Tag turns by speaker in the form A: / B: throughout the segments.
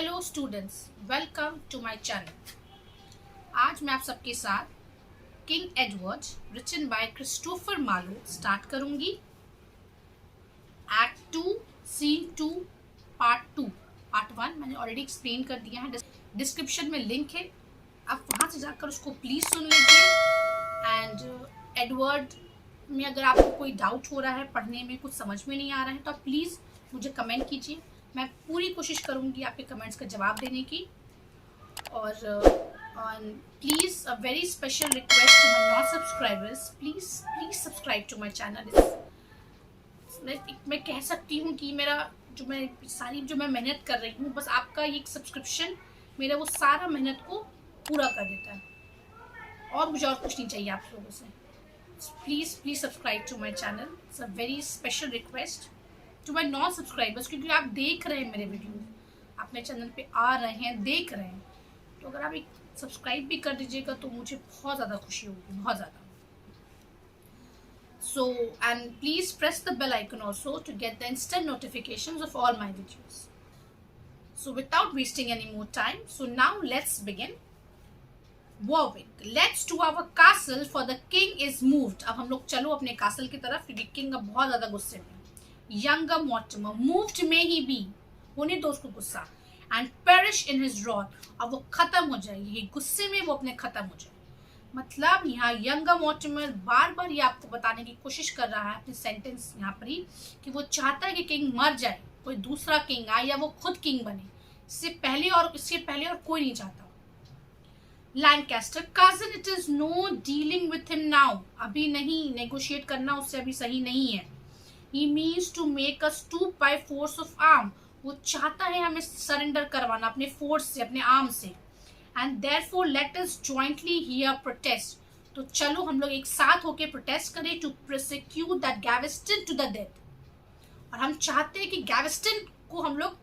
A: Hello students, welcome to my channel. आज मैं आप सबके साथ King Edward written by Christopher Marlowe start करूंगी। Act 2 scene 2 part 2। पार्ट 1 मैंने ऑलरेडी एक्सप्लेन कर दिया है, डिस्क्रिप्शन में लिंक है, आप वहां से जाकर उसको प्लीज़ सुन लीजिए। एंड एडवर्ड में अगर आपको कोई डाउट हो रहा है, पढ़ने में कुछ समझ में नहीं आ रहा है, तो आप प्लीज़ मुझे कमेंट कीजिए। मैं पूरी कोशिश करूंगी आपके कमेंट्स का जवाब देने की। और please a very special request to my non subscribers, please subscribe to my channel. मैं कह सकती हूँ कि मेरा जो मैं मेहनत कर रही हूँ, बस आपका ये सब्सक्रिप्शन मेरा वो सारा मेहनत को पूरा कर देता है, और मुझे और कुछ नहीं चाहिए आप लोगों से। Please subscribe to my channel. It's a very special request to my non subscribers, क्योंकि आप देख रहे हैं मेरे वीडियो, आप मेरे चैनल पे आ रहे हैं, देख रहे हैं, तो अगर आप एक सब्सक्राइब भी कर दीजिएगा तो मुझे बहुत ज़्यादा खुशी होगी, बहुत ज़्यादा। So, and please press the bell icon also to get the instant notifications of all my videos. So without wasting any more time, so now let's begin. Warwick, let's to our castle for the king is moved. अब हम लोग चलो अपने castle की तरफ, क्योंकि king अब बहुत ज़्यादा गुस्से में। Younger Mortimer, moved may he be, होने दो उसको गुस्सा, and perish in his wrath, अब वो खत्म हो जाए, ये गुस्से में वो अपने खत्म हो जाए। मतलब यहाँ यंगर मॉर्टिमर बार बार ये आपको बताने की कोशिश कर रहा है अपने सेंटेंस यहाँ पर ही, कि वो चाहता है कि किंग मर जाए, कोई दूसरा किंग आए या वो खुद किंग बने, इससे पहले और कोई नहीं चाहता। Lancaster, cousin, it is no dealing with him now, अभी नहीं, नेगोशिएट करना उससे अभी सही नहीं है। He means to make us stoop by force of arm, वो चाहता है हमें सरेंडर करवाना अपने फोर्स से, अपने आर्म से। And therefore let us jointly here protest, तो चलो हम लोग एक साथ होके प्रोटेस्ट करें, to prosecute that Gaveston to the death, और हम चाहते हैं कि गैवेस्टन को हम लोग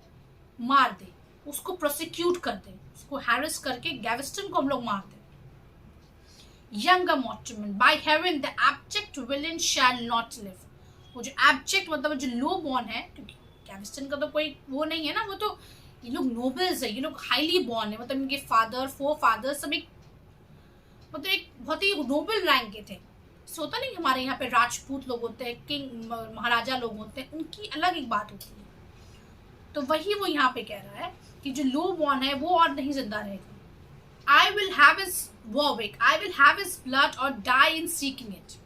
A: मार दें, उसको प्रोसिक्यूट कर दें, उसको हैरेस करके गैवेस्टन को हम लोग मार दें। Younger Mortimer, by heaven the abject villain shall not live, वो जो एब्जेक्ट मतलब जो लो बॉर्न है, क्योंकि गैवेस्टन का तो कोई वो नहीं है ना, वो तो ये लोग नोबल्स है, ये लोग हाईली बॉर्न है, मतलब इनके फादर फोर सब एक मतलब एक बहुत ही नोबल रैंक के थे। होता नहीं हमारे यहाँ पे राजपूत लोग होते हैं, किंग महाराजा लोग होते हैं, उनकी अलग एक बात होती है। तो वही वो यहाँ पे कह रहा है कि जो लो बॉर्न है वो और नहीं जिंदा रहेगा। I will have his Warwick, I will have his blood और डाई इन सीकिंग इट,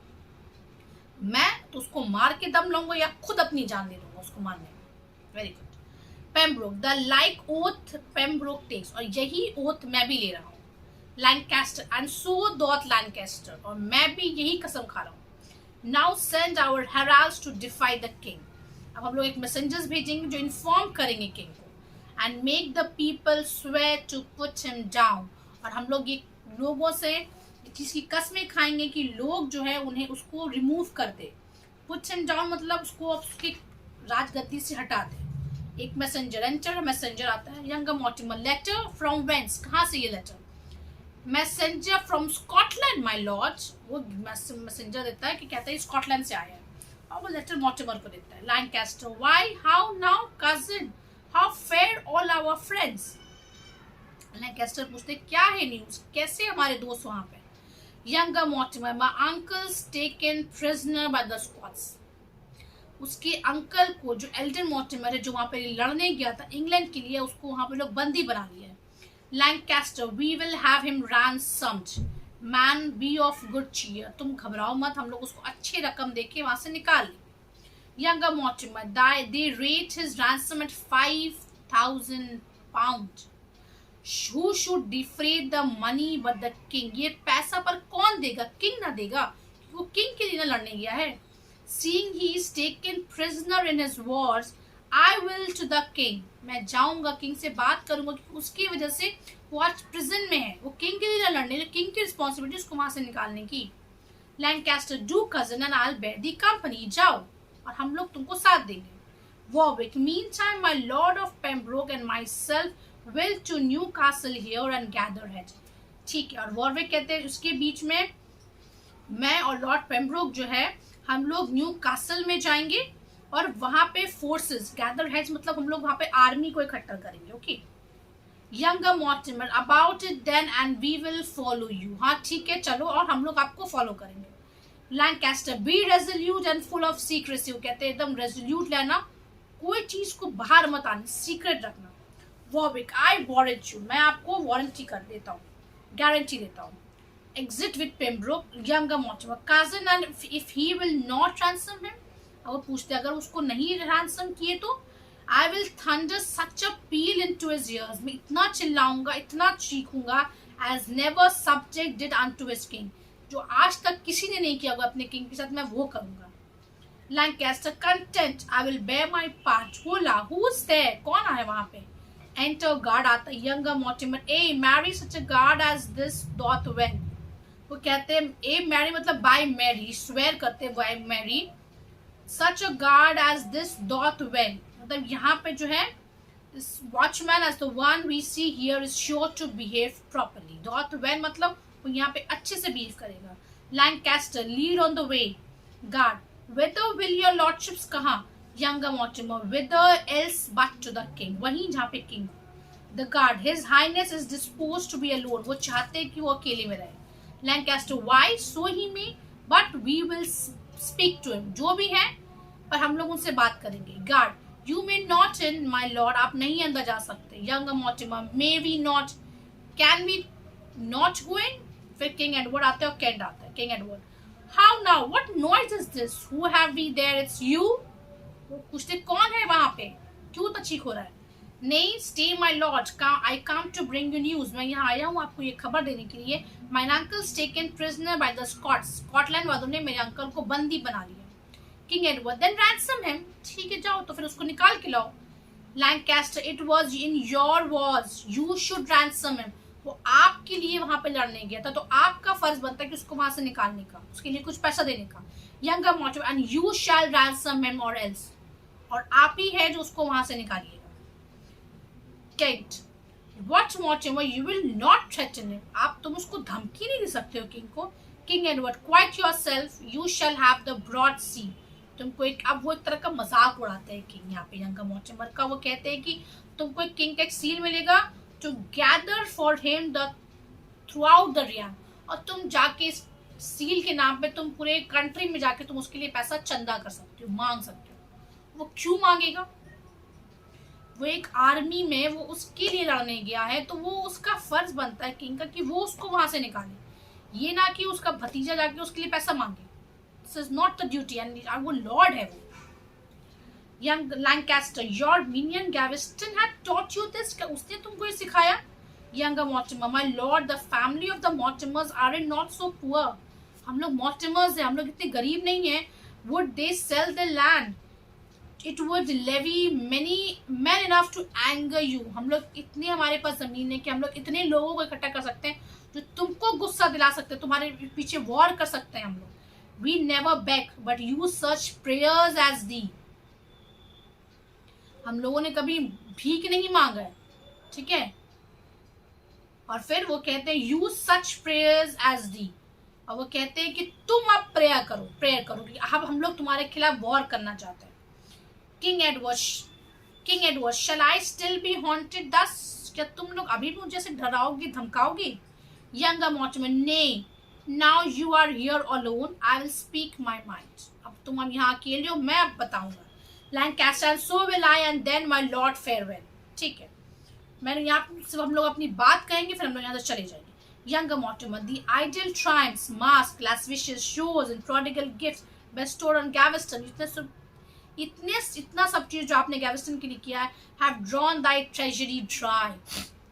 A: मैं तो उसको मार के दम लूंगा या खुद अपनी जान दे दूंगा उसको मारने में। Very good. Pembroke, the like oath Pembroke takes, और यही ओथ मैं भी ले रहा हूँ। Lancaster, and so doth Lancaster, और मैं भी यही कसम खा रहा हूँ। Now send our heralds to defy the king, अब हम लोग एक मैसेंजर्स भेजेंगे जो इन्फॉर्म करेंगे किंग को। And make the people swear to put him down, और हम लोग ये लोगों से जिसकी कस्में खाएंगे कि लोग जो है उन्हें उसको रिमूव कर दे। पुट हिम डाउन मतलब उसको उसके राजगद्दी से हटा दे। एक मैसेंजर, एंटर मैसेंजर आता है। Younger Mortimer, letter from Vance, कहाँ से ये letter? Messenger from Scotland my lord, वो मैसेंजर देता है कि कहता है स्कॉटलैंड से आया है, और वो लेटर मॉर्टिमर को देता है। Lancaster, why, how now cousin, how fare all our friends, Lancaster पूछते क्या है न्यूज, कैसे हमारे दोस्त वहां पे। Younger Mortimer, my uncle's taken prisoner by the Scots, उसके अंकल को जो एल्डर मॉर्टिमर है जो वहां पे लड़ने गया था इंग्लैंड के लिए, उसको वहां पे लोग बंदी बना लिया है। Lancaster, we will have him ransomed, man be of good cheer, तुम घबराओ मत, हम लोग उसको अच्छी रकम देके वहां से निकाल लें। Younger Mortimer, they rate his ransom at 5,000 pounds. Who should defray the money but the king, ये पैसा पर कौन देगा? किंग ना देगा, वो किंग के लिए ना लड़ने गया है। Seeing he is taken prisoner in his wars, I will to the king, मैं जाऊंगा किंग से बात करूंगा, क्योंकि उसकी वजह से वो आज प्रिजन में है, वो किंग के लिए ना लड़ने, किंग की रिस्पॉन्सिबिलिटी उसको वहां से निकालने की। Lancaster, do cousin and I'll bear the company, जाओ और हम लोग तुमको साथ देंगे। Warwick, meantime my lord of Pembroke and myself will to Newcastle here and gather head, ठीक है। और वॉरविक कहते हैं उसके बीच में मैं और लॉर्ड पेम्ब्रोक जो है हम लोग न्यू कासल में जाएंगे और वहां पे फोर्सेस, गैदर हेड्स मतलब हम लोग वहां पे आर्मी को इकट्ठा करेंगे। Okay, younger Mortimer about it then and we will follow you. हाँ ठीक है चलो और हम लोग आपको फॉलो करेंगे. Lancaster be resolute and full of secrecy. वो कहते हैं एकदम रेजोल्यूट लेना, कोई चीज को बाहर मत आनी, सीक्रेट रखना. Warwick I warrant you. मैं आपको वारंटी कर देता हूँ, गारंटी देता हूँ. Exit with Pembroke, younger Mortimer, cousin, and if he will not ransom him, अब पूछते अगर उसको नहीं ransom किए तो I will thunder such a peal into his ears. मैं इतना चिल्लाऊंगा, इतना चीखूंगा as never subject did unto his king. जो आज तक किसी ने नहीं किया होगा अपने किंग के साथ, मैं वो करूंगा. Lancaster, content, I will bear my part. Hola, who's there? कौन है वहाँ पे? Enter guard आता. Younger Mortimer, hey, marry such a guard as this doth well. वो कहते हैं ए मैरी मतलब बाय मैरी, स्वेयर करते हैं by marry. Such a guard as this doth well, मतलब यहाँ पे जो है watchman as the one we see here is sure to behave properly. Doth well मतलब वो यहाँ पे अच्छे से बिहेव करेगा. Lancaster lead on the way. Guard whither will your lordships. कहाँ? Younger Mortimer whither else but to the king, वहीं जहाँ पे king. The guard his highness is dispose to be alone. वो चाहते हैं कि वो अकेले में रहे. Lancaster, why? So he may, but we will speak to him. जो भी है पर हम लोग उनसे बात करेंगे. Guard, you may not in, my lord. आप नहीं अंदर जा सकते. Younger Mortimer, may we not? Can we not go in? फिर King Edward आते हैं और Kent आता है. King Edward, how now? What noise is this? Who have we there? It's you. वो पूछते कौन है वहाँ पे, क्यों तो चीख हो रहा है. नहीं, stay my lord, I come to bring you news. मैं यहाँ आया हूँ आपको ये खबर देने के लिए. My uncle taken prisoner by the Scots. Scotland वालों ने मेरे अंकल को बंदी बना लिया. King Edward, then ransom him. ठीक है जाओ तो फिर उसको निकाल के लाओ. Lancaster, it was in your was, you should ransom him. वो आपके लिए वहां पे लड़ने गया था तो आपका फर्ज बनता है कि उसको वहां से निकालने का, उसके लिए कुछ पैसा देने का. Younger Mortimer, and you shall ransom him और एल्स. और आप ही है जो उसको वहां से निकालिएगा. Kent, what Mortimer, you will not threaten him. आप तुम उसको धमकी नहीं दे सकते हो किंग को. King Edward, quiet yourself, you shall have the broad sea. तुमको एक, अब वो एक तरह का मजाक उड़ाते हैं किंग यहाँ पे यंगर मॉर्टिमर का. वो कहते हैं कि तुमको एक किंग का एक सील मिलेगा to gather for him the throughout the realm. और तुम जाके इस सील के नाम पे तुम पूरे कंट्री में जाके तुम उसके लिए पैसा चंदा कर सकते हो, मांग सकते हो. वो क्यों मांगेगा? वो एक आर्मी में वो उसके लिए लड़ने गया है तो वो उसका फर्ज बनता है किंग का कि वो उसको वहां से निकाले, ये ना कि उसका भतीजा जाके उसके लिए पैसा मांगे. This is not the duty. And वो लॉर्ड है वो. Young Lancaster, your minion Gaveston had taught you this. उसने तुमको ये सिखाया? Younger Mortimer, my lord, the family of the Mortimers are not so poor. हम लोग मॉर्टिमर्स हैं, हम लोग इतने गरीब नहीं है. Would they sell the land, it would levy many men enough to anger you. हम लोग इतने, हमारे पास जमीन है कि हम लोग इतने लोगों को इकट्ठा कर सकते हैं जो तुमको गुस्सा दिला सकते हैं, तुम्हारे पीछे वॉर कर सकते हैं हम लोग. We never beg but use such prayers as thee. हम लोगों ने कभी भीख नहीं मांगा है, ठीक है. और फिर वो कहते हैं use such prayers as thee. और वो कहते हैं कि तुम अब प्रेयर करो कि अब हम लोग तुम्हारे खिलाफ वॉर करना चाहते हैं. King Edward, shall I still be haunted thus? क्या तुम लोग अभी भी मुझे से डराओगे, धमकाओगे? Younger Mortimer, nay, now you are here alone, I will speak my mind. अब तुम हम यहाँ अकेले हो, मैं अब बताऊंगा. Lancaster, so will I, and then my lord farewell. ठीक है, मैंने यहाँ सिर्फ हम लोग अपनी बात कहेंगे फिर हम लोग यहाँ से चले जाएंगे. Younger Mortimer, the ideal triumphs, masks, lascivious shows and prodigal gifts bestowed on Gaveston, इतना सब चीज जो आपने गैविस्टन के लिए किया है, have drawn thy treasury dry.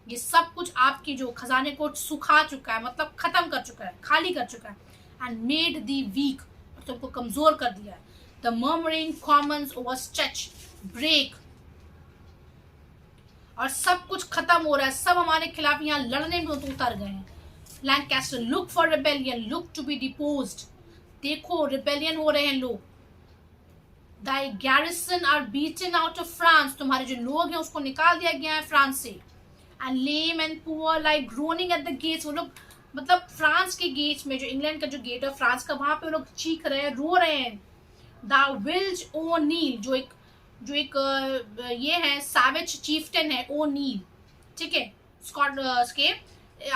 A: ये सब कुछ आपके जो खजाने को सुखा चुका है, मतलब खत्म कर चुका है, खाली कर चुका है. and made thee weak, और तुमको कमजोर कर दिया है. the murmuring commons overstretch break, और सब कुछ खत्म हो रहा है, सब हमारे खिलाफ यहाँ लड़ने में उतर गए हैं. Lancaster, look for rebellion, look to be deposed. देखो रिबेलियन हो रहे हैं लोग. Thy garrison are beaten out of France. तुम्हारे जो लोग हैं उसको निकाल दिया गया है फ्रांस से. And lame and poor lie groaning at the gates. वो लोग मतलब फ्रांस के गेट्स में, जो इंग्लैंड का जो गेट है फ्रांस का, वहां पे वो लोग चीख रहे हैं, रो रहे हैं. Thou Wilge O'Neill, जो एक ये है सैवेज चीफ्टन है, ओनील, ठीक है. स्कॉट्स के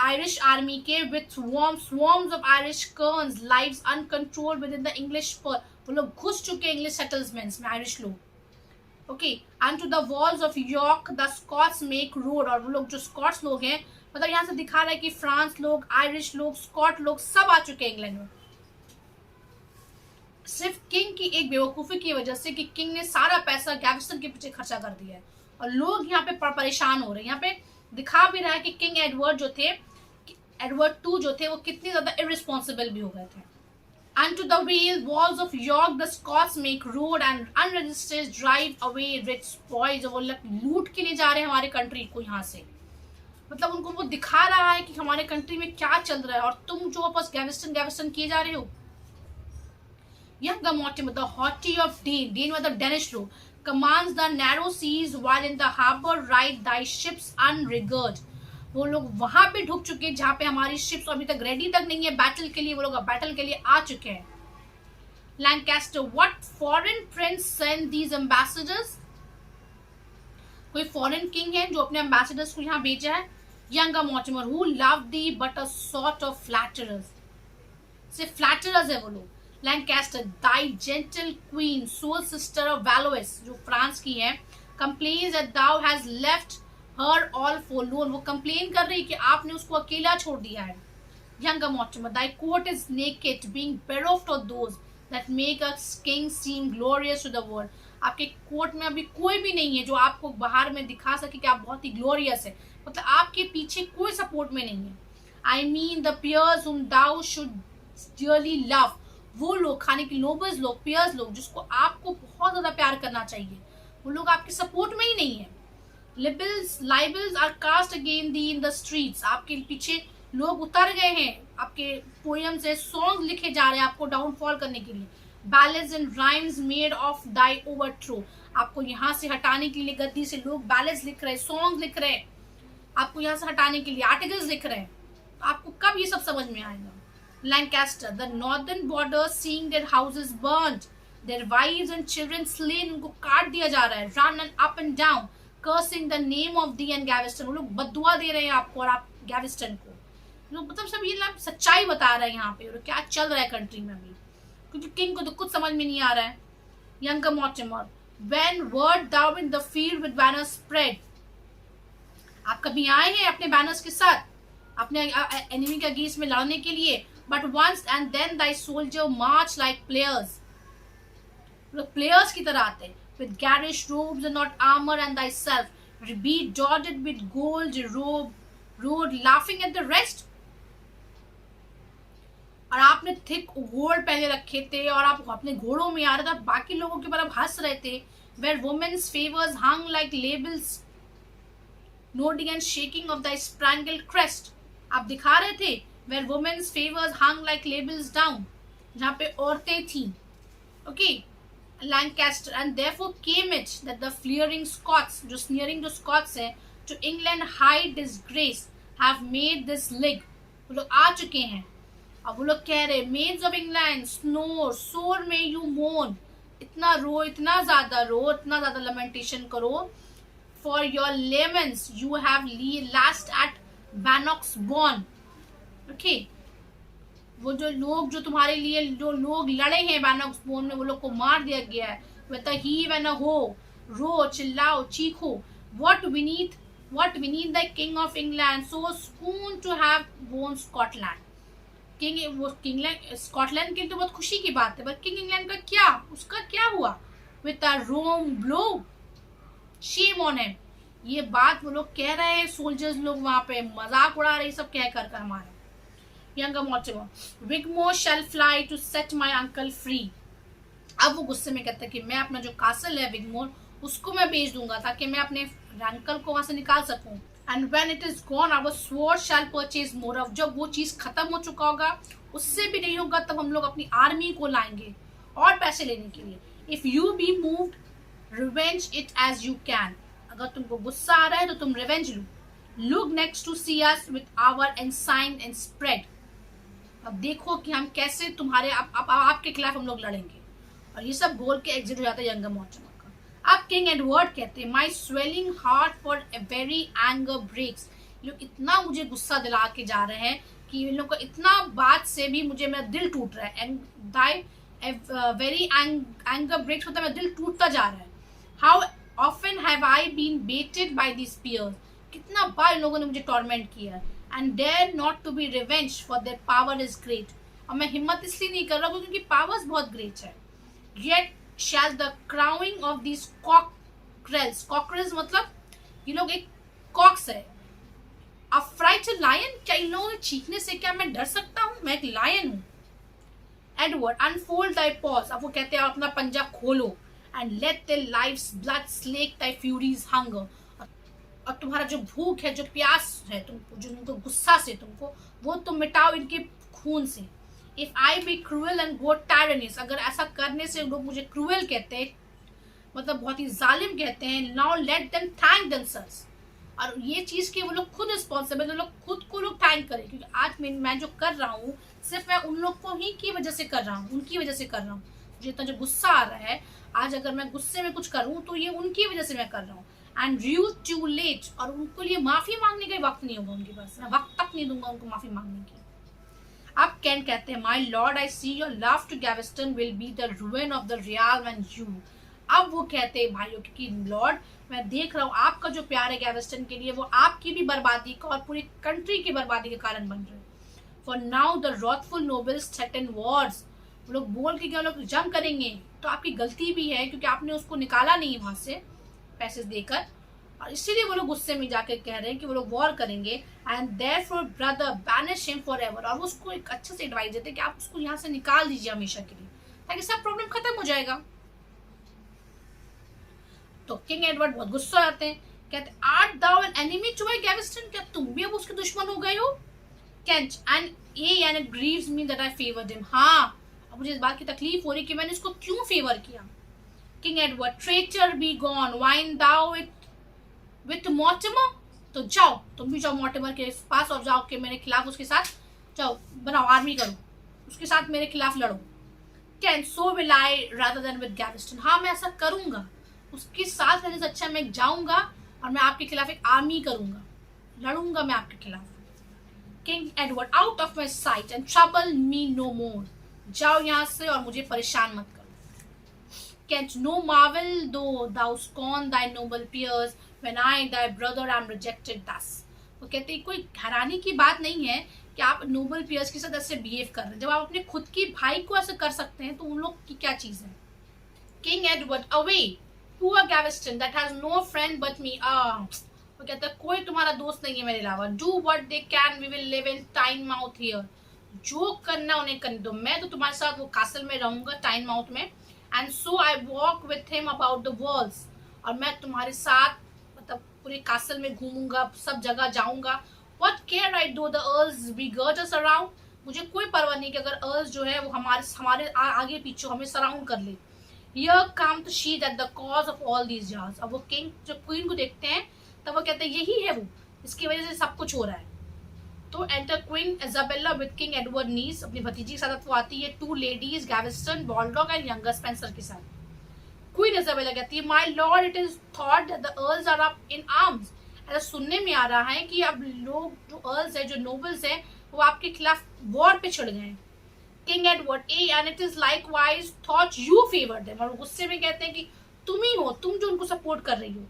A: आयरिश आर्मी के with swarms of Irish kerns lives uncontrolled within the English पर, वो लोग घुस चुके हैं इंग्लिश सेटलमेंट्स में आयरिश लोग. Okay, and to the walls of York the Scots make road, और वो लोग जो स्कॉट्स लोग हैं, मतलब यहाँ से दिखा रहा है कि फ्रांस लोग, आयरिश लोग, स्कॉट लोग सब आ चुके हैं इंग्लैंड में. सिर्फ किंग की एक बेवकूफ़ी की वजह से कि किंग ने सारा पैसा गैविस्टन के पीछे खर्चा कर दिया है, और लोग यहाँ पे परेशान हो रहे हैं. यहाँ पे दिखा भी रहा है कि किंग एडवर्ड जो थे, एडवर्ड टू जो थे, वो कितने ज्यादा इररिस्पॉन्सिबल भी हो गए थे. And to the walls of York the Scots make road and unregistered drive away rich spoils. वो लूट के लिए जा रहे हैं हमारे कंट्री को यहाँ से, मतलब उनको वो दिखा रहा है कि हमारे कंट्री में क्या चल रहा है, और तुम जो बस गैविस्टन किए जा रहे हो. Younger Mortimer, the haughty of Dane मतलब Danish लोग, commands the narrow seas while in the harbor ride thy ships unrigged. वो लोग वहां पे ढुक चुके हैं जहां पे हमारी शिप्स अभी तक रेडी तक नहीं है बैटल के लिए, वो लोग बैटल के लिए आ चुके हैं. Lancaster, what foreign prince sends these ambassadors, कोई फॉरेन किंग है जो अपने एम्बेसडर्स को यहाँ भेजा है. Younger Mortimer, who love thee but a sort of flatterers, सिर्फ फ्लैटरर्स है वो लोग. Lancaster, thy gentle queen sole sister of Valois, जो फ्रांस की है, complains that thou hast left her all forlorn, वो कंप्लेन कर रही कि आपने उसको अकेला छोड़ दिया है. Younger Mortimer, thy court is naked being bereft of those that make a king seem glorious to the world. आपके कोर्ट में अभी कोई भी नहीं है जो आपको बाहर में दिखा सके कि आप बहुत ही ग्लोरियस है, मतलब आपके पीछे कोई सपोर्ट में नहीं है. आई मीन द पियर्स हुम दाउ शुड डियरली लव, वो लोग खाने के नोबल्स लोग, पियर्स लोग जिसको आपको बहुत ज्यादा प्यार करना चाहिए, वो लोग आपके सपोर्ट में ही नहीं है. libels are cast again thee in the streets, आपके पीछे लोग उतर गए हैं, आपके पोएम से सॉन्ग लिखे जा रहे हैं आपको डाउनफॉल करने के लिए. ballads and rhymes made of thy overthrow, आपको यहाँ से हटाने के लिए गद्दी से लोग ballads लिख रहे हैं, सॉन्ग लिख रहे हैं, आपको यहाँ से हटाने के लिए आर्टिकल्स लिख रहे हैं. तो आपको कब ये सब समझ में आएगा. Lancaster, the northern border seeing their houses burned, their wives and children slain, उनको काट दिया जा रहा है. run and up and down cursing the name of thee and Gaveston, वो लोग बददुआ दे रहे हैं आपको और आप गैविस्टन को. मतलब सब ये लोग सच्चाई बता रहे हैं यहाँ पे और क्या चल रहा है कंट्री में अभी, क्योंकि किंग को तो कुछ समझ में नहीं आ रहा है. Younger Mortimer, when word thou in the field with banners spread, आप कभी आए हैं अपने बैनर्स के साथ अपने एनिमी के अगेंस्ट में लड़ने के लिए. but once and then thy soldier march like players, लोग प्लेयर्स की तरह आते हैं, with garish robes and not armor, and thyself be dotted with gold road laughing at the rest. और आपने थिक गोल्ड पहने रखे थे और आप अपने घोड़ों में आ रहे थे, बाकी लोगों के ऊपर हंस रहे थे. where women's favors hung like labels nodding and shaking of thy spangled crest, आप दिखा रहे थे where women's favors hung like labels down, जहाँ पे औरतें थी. okay, Lancaster, and therefore came it that the fleering Scots, जो sneering जो Scots है, to England high disgrace, have made this league, वो लोग आ चुके हैं. अब वो लोग कह रहे maids of England snore, sore may you mourn, इतना रो, इतना ज्यादा lamentation करो. for your laments you have last at Bannock's born. okay, वो जो लोग जो तुम्हारे लिए जो लोग लड़े हैं बैनॉक्स बोन में, वो लोग को मार दिया गया है. with a heave and a ho, रो, चिल्लाओ, चीखो. what beneath the king of England so soon to have born Scotland. King वो किंगलैंड स्कॉटलैंड की तो बहुत खुशी की बात है, पर किंग इंग्लैंड का क्या, उसका क्या हुआ. with a Rome blow, shame on him. ये बात वो लोग कह रहे हैं, सोल्जर्स लोग वहां पे मजाक उड़ा रहे, सब कह कर हमारे. Younger Mortimer, Wigmore shall fly to set my uncle free. अब वो गुस्से में कहता है कि मैं अपना जो कासल है विगमोर, उसको मैं बेच दूंगा ताकि मैं अपने अंकल को वहां से निकाल सकूं. And when it is gone, our sword shall purchase more. अब जब वो चीज खत्म हो चुका होगा, उससे भी नहीं होगा, तब हम लोग अपनी आर्मी को लाएंगे और पैसे लेने के लिए. If you be moved, revenge it as you can. अगर तुमको गुस्सा आ रहा है तो तुम revenge low. Look next to see us with our ensign and spread. अब देखो कि हम कैसे तुम्हारे आपके खिलाफ हम लोग लड़ेंगे. और ये सब बोल के एग्जिट हो जाता है यंगर मॉर्टिमर का. अब किंग एडवर्ड कहते हैं, my swelling heart for a very anger breaks. लोग इतना मुझे गुस्सा दिला के जा रहे हैं कि इन लोग का इतना बात से भी मुझे मेरा दिल टूट रहा है, एंड वेरी एंगर ब्रेक्स, मतलब मेरा दिल टूटता जा रहा है. How often have I been baited by these peers, कितना बार इन लोगों ने मुझे टॉर्मेंट किया, and dare not to be revenge for their power is great. और मैं हिम्मत इसलिए नहीं कर रहा क्योंकि उनकी पावर्स बहुत ग्रेट है. Yet shall the crowning of these cockerels, cockerels मतलब ये लोग एक कॉक्स है. अ फ्राइटेड लायन, क्या इन लोगों के चीखने से क्या मैं डर सकता हूँ? मैं एक लायन हूँ. एडवर्ड अनफोल्ड दाई पॉज, अब वो कहते हैं अपना पंजा खोलो, and let their lives blood slake thy fury's hunger, और तुम्हारा जो भूख है, जो प्यास है तुमको, जो उनको गुस्सा से तुमको, वो तुम मिटाओ इनके खून से. If I be cruel and go tyrannous, अगर ऐसा करने से लोग मुझे क्रूअल कहते हैं, मतलब बहुत ही जालिम कहते हैं, now let them thank themselves, और ये चीज के वो लोग खुद रिस्पॉन्सिबल, वो लोग खुद को लोग थैंक करें, क्योंकि आज मैं जो कर रहा हूँ सिर्फ मैं उन लोग को ही की वजह से कर रहा हूँ, उनकी वजह से कर रहा हूँ. मुझे इतना जो गुस्सा आ रहा है आज, अगर मैं गुस्से में कुछ करूँ तो ये उनकी वजह से मैं कर रहा हूँ. एंड यू टू लेट, और उनको लिए माफी मांगने का वक्त नहीं होगा उनके पास, मैं वक्त तक नहीं दूंगा उनको माफी मांगने की. अब कैन कहते हैं, my lord I see your love to Gaveston will be the ruin of the realm and you. अब वो कहते हैं भाइयों कि लॉर्ड, मैं देख रहा हूँ आपका जो प्यार है गैवेस्टन के लिए, वो आपकी भी बर्बादी का और पूरी कंट्री की बर्बादी के कारण बन रहे. For now the wrathful nobles threaten wars, वो लोग बोल के क्या लोग जंग करेंगे, तो आपकी गलती भी है क्योंकि आपने उसको निकाला नहीं वहां से पैसे देकर, और इसीलिए वो लोग गुस्से में जाकर कह रहे हैं कि वो लोग वॉर करेंगे. And therefore brother banish him forever, और वो उसको एक अच्छे से एडवाइस देते हैं कि आप उसको यहाँ से निकाल दीजिए हमेशा के लिए, ताकि सब प्रॉब्लम खत्म हो जाएगा. तो किंग एडवर्ड बहुत गुस्सा आते हैं, कहते art thou an enemy to my Gaveston, क्या तुम भी अब उसके दुश्मन हो गए हो? Kent and it grieves me that I favoured him, हाँ अब मुझे इस बात की तकलीफ हो रही कि मैंने इसको क्यों फेवर किया. King Edward traitor be gone whine thou it with Mortimer, तो जाओ तुम भी जाओ मॉर्टिमर के पास और जाओ कि मेरे खिलाफ उसके साथ जाओ, बनाओ आर्मी करो, उसके साथ मेरे खिलाफ लड़ो. Kent so will I rather than with Gaveston, हाँ मैं ऐसा करूंगा, उसके साथ रहने से अच्छा मैं जाऊंगा और मैं आपके खिलाफ एक आर्मी करूंगा, लड़ूंगा मैं आपके खिलाफ. King Edward out of my sight and trouble me no more, जाओ यहाँ से और मुझे परेशान मत करो. Cantt know marvel though thou scorn thy noble peers when I thy brother I am rejected thus. वो कहते हैं कोई हैरानी की बात नहीं है कि आप नोबल पियर्स के साथ ऐसे बिहेव कर रहे हैं, जब आप अपने खुद के भाई को ऐसे कर सकते हैं तो उन लोग की क्या चीज है. King Edward away poor Gaveston that has no friend but me. वो कहता है कोई तुम्हारा दोस्त नहीं है मेरे अलावा. Do what they can, we will live in Tynemouth here. जो करना उन्हें करने दो, मैं तो तुम्हारे साथ वो कासल में रहूंगा टाइनमाउथ में. And so I walk with him about the walls. और मैं तुम्हारे साथ मतलब पूरे कासल में घूमूंगा, सब जगह जाऊंगा. What care I do the earls begirt us around. मुझे कोई परवाह नहीं कि अगर अर्ल्स जो है वो हमारे आगे पीछे हमें सराउंड कर ले. Here come to see that the cause of all these jars. अब वो किंग जब क्वीन को देखते हैं तब वो कहते हैं यही है वो, इसकी वजह से सब कुछ हो रहा है. तो enter Queen Isabella with King Edward niece, अपनी भतीजी के साथ वो आती है, two ladies Gaveston, Baldock and younger Spencer के साथ. क्वीन इजाबेला कहती है my lord it is thought that the earls are up in arms. ऐसा सुनने में आ रहा है कि अब लोग जो अर्ल्स है, जो नोबल्स है, वो आपके खिलाफ वॉर पे छिड़ गए हैं. King Edward A and it is likewise thought you favored them, और गुस्से में कहते हैं कि तुम ही हो, तुम जो उनको सपोर्ट कर रही हो.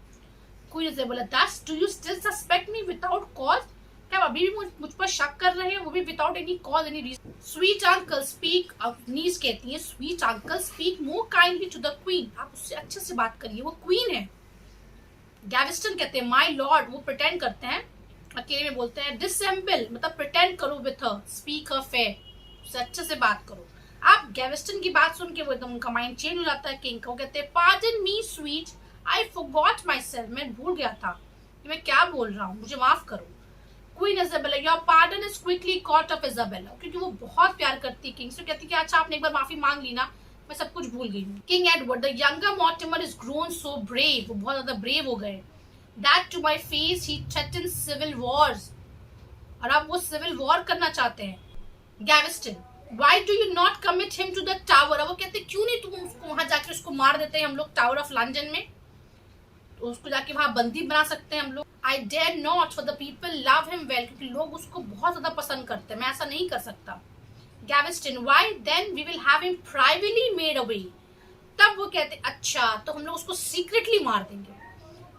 A: कोई ने बोला thus do you still suspect me without cause, क्या अभी भी मुझ पर शक कर रहे हैं, वो भी without any cause any reason. Sweet uncle speak, अब नीस कहती है sweet uncle speak more kindly to the queen, आप उससे अच्छे से बात करिए, वो क्वीन है. गैवेस्टन कहते हैं my lord, वो pretend करते हैं, अकेले में बोलते हैं dissemble मतलब pretend करो with her, speak her fair, उससे अच्छे से बात करो. आप गैवेस्टन की बात सुन के वो एकदम उनका माइंड चेंज हो जाता है. किंग को कहते हैं pardon me sweet I forgot my self, मैं भूल गया था कि मैं क्या बोल रहा हूँ, मुझे माफ करो. Queen Isabella your pardon is quickly got of Isabella, क्योंकि वो बहुत प्यार करती है किंग से, कहती है कि अच्छा आपने एक बार माफी मांग ली ना, मैं सब कुछ भूल गई हूँ. King Edward the younger Mortimer is grown so brave, वो बहुत ज्यादा ब्रेव हो गए. That to my face he threaten civil wars, और अब वो सिविल वॉर करना चाहते हैं. गैवेस्टन Why do you not commit him to the tower? अब वो कहते क्यों नहीं तुम उसको वहां जाके उसको मार देते हैं हम लोग टावर ऑफ लंदन में. तो उसको जाके वहां बंदी बना सकते हैं हम लोग। I dare not for the people love him well, क्योंकि लोग उसको बहुत ज्यादा पसंद करते हैं, मैं ऐसा नहीं कर सकता। Gaveston why then we will have him privately made away, तब वो कहते अच्छा तो हम लोग उसको सीक्रेटली मार देंगे।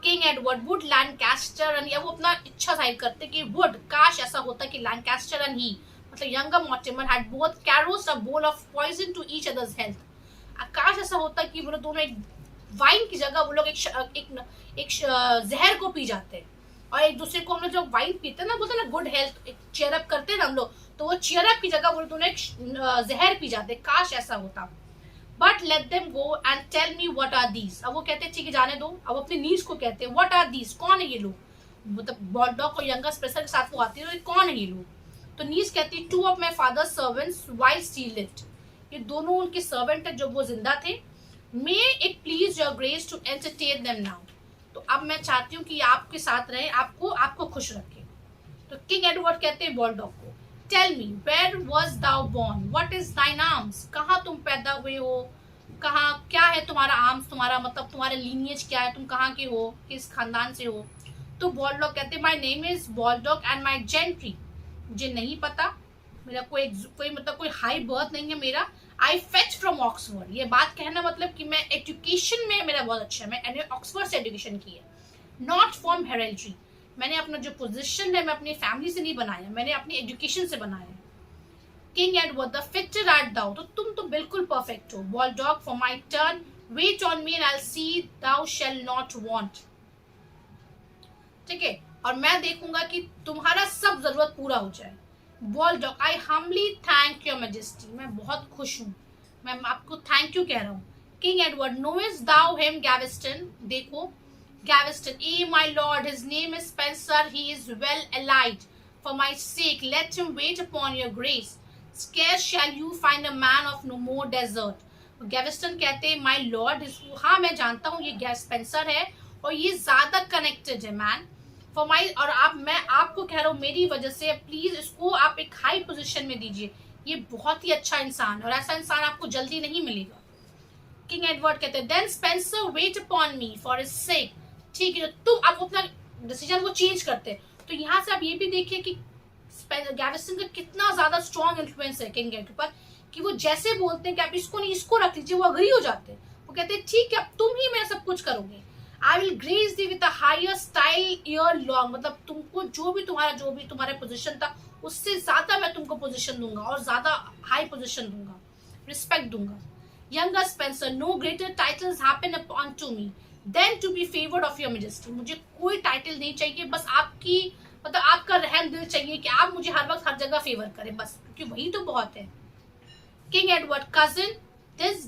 A: King Edward would Lancaster and, या वो अपना इच्छा जाहिर करते कि वुड काश ऐसा होता कि लैंकास्टर एंड ही मतलब younger Mortimer had both caroused a bowl of poison to each others health. काश ऐसा होता कि वो दोनों एक वाइन की जगह वो लोग एक जहर को पी जाते हैं, और एक दूसरे को हम लोग जब वाइन पीते हैं ना, बोलते हैं ना गुड हेल्थ, चेयर अप करते हैं ना हम लोग, तो वो चेयर अप की जगह वो दोनों एक जहर पी जाते। काश ऐसा होता। But let them go and tell me what are these. अब वो कहते हैं ठीक है जाने दो। अब अपनी नीज को कहते हैं व्हाट आर दीज, कौन है ये लोग, मतलब बॉलडॉग और यंगर स्पेसर के साथ वो आती है, कौन है ये लोग। तो नीज कहती है two of my father servants whiles he lived, ये दोनों उनके सर्वेंट है जब वो जिंदा थे। May it please your grace to entertain them now, तो अब मैं चाहती हूँ कि आपके साथ रहे, आपको खुश रखे। तो किंग एडवर्ड कहते हैं बॉलडॉग को tell me where was thou born what is thine arms, कहाँ तुम पैदा हुए हो, कहाँ क्या है तुम्हारा आर्म्स, तुम्हारा मतलब तुम्हारा लीनियज क्या है, तुम कहाँ के हो, किस खानदान से हो। तो बॉलडॉग कहते हैं my name is Baldock and my gentry, मुझे नहीं पता, मेरा कोई मतलब कोई हाई बर्थ नहीं है मेरा। आई फेच फ्रॉम ऑक्सफोर्ड, ये बात कहना मतलब कि मैं एजुकेशन में मेरा बहुत अच्छा है, मैंने ऑक्सफोर्ड से एजुकेशन की है। नॉट फ्रॉम हेरेडिटरी, मैंने अपना जो पोजीशन है मैं अपनी फैमिली से नहीं बनाया, मैंने अपनी एजुकेशन से बनाया है। King Edward the fitter art thou, तो तुम तो बिल्कुल परफेक्ट हो। Baldock for my turn wait on me and I see thou shall not want, ठीक है, और मैं देखूंगा कि तुम्हारा सब जरूरत पूरा हो जाए। Baldock I humbly thank your majesty, मैं बहुत खुश हूँ, मैं आपको थैंक यू कह रहा हूँ। किंग एडवर्ड नोएस्ट दाउ हिम गैवेस्टन, देखो Gaveston, my lord, his name is Spencer, he is well allied. For my sake, let him wait upon your grace. Scarce shall you find a man of no more desert. Gaveston कहते हैं my lord, हाँ मैं जानता हूँ ये Spencer है और ये ज्यादा कनेक्टेड है मैन। For my, और मैं आपको कह रहा हूँ मेरी वजह से प्लीज इसको आप एक हाई पोजीशन में दीजिए, ये बहुत ही अच्छा इंसान है और ऐसा इंसान आपको जल्दी नहीं मिलेगा। किंग एडवर्ड कहते हैं then Spencer wait upon me for his sake, ठीक है, तुम अब अपना डिसीजन को चेंज करते हैं। तो यहाँ से आप ये भी देखिए कि गैवेस्टन का कितना ज्यादा स्ट्रॉन्ग इन्फ्लुएंस है किंग के ऊपर, कि वो जैसे बोलते हैं कि आप इसको नहीं इसको रख लीजिए, वो अग्री हो जाते हैं। वो कहते हैं ठीक है अब तुम ही मेरा सब कुछ करोगे। I will grace thee with a higher style ere long, मतलब तुमको जो भी तुम्हारा पोजीशन था उससे ज्यादा मैं तुमको पोजीशन दूंगा और ज्यादा हाई पोजीशन दूंगा, रिस्पेक्ट दूंगा। Younger Spencer no greater titles happen upon to me then to be favoured of your majesty, मुझे कोई टाइटल नहीं चाहिए, बस आपकी मतलब आपका रहम दिल चाहिए कि आप मुझे हर वक्त हर जगह फेवर करें बस, क्योंकि वही तो बहुत है। King Edward cousin this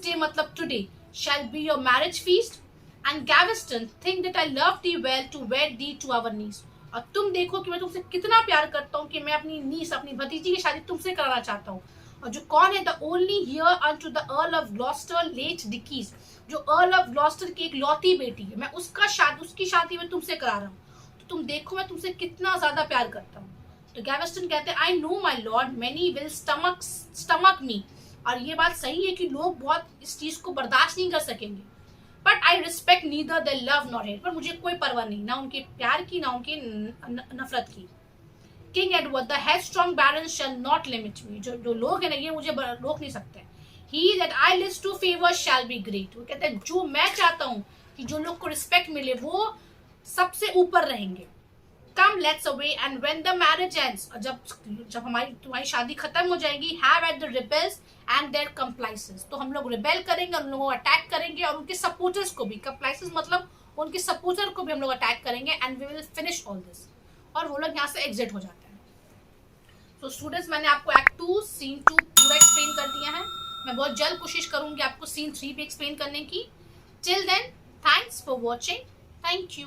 A: day मतलब today shall be your marriage feast and Gaveston think that I love thee well to wed thee to our niece, और तुम देखो कि मैं तुमसे कितना प्यार करता हूँ कि मैं अपनी नीस अपनी भतीजी की शादी तुमसे कराना चाहता हूँ। और जो कौन है the only heir unto the earl of Gloucester late डिकीज, जो अर्ल ऑफ ग्लॉस्टर की एक लौती बेटी है, मैं उसकी शादी में तुमसे करा रहा हूँ, तो तुम देखो मैं तुमसे कितना ज्यादा प्यार करता हूँ। तो गैवेस्टन कहते हैं I know my lord many will stomach me, और ये बात सही है कि लोग बहुत इस चीज को बर्दाश्त नहीं कर सकेंगे, but I respect neither the love not hate, पर मुझे कोई परवाह नहीं ना उनके प्यार की ना उनकी नफरत की। King Edward the headstrong barons shall not limit me, जो लोग हैं ना ये मुझे रोक नहीं सकते। He that I list to favor shall be great, वो कहते हैं जो मैं चाहता हूँ कि जो लोग को रिस्पेक्ट मिले वो सबसे ऊपर रहेंगे। Come let's away and when the marriage ends, जब तुम्हारी शादी खत्म हो जाएगी, have at the rebels and their complices, तो हम लोग रिबेल करेंगे, उन लोगों को अटैक करेंगे और उनके सपोर्टर्स को भी, complices मतलब उनके सपोर्टर को भी हम लोग अटैक करेंगे and we will finish all this, और वो लोग यहाँ से एग्जिट हो जाते हैं। तो स्टूडेंट्स मैंने आपको एक्ट 2 सीन 2 पूरा एक्सप्लेन कर दिया है, मैं बहुत जल्द कोशिश करूंगी आपको सीन 3 भी एक्सप्लेन करने की। Till then thanks for watching, thank you.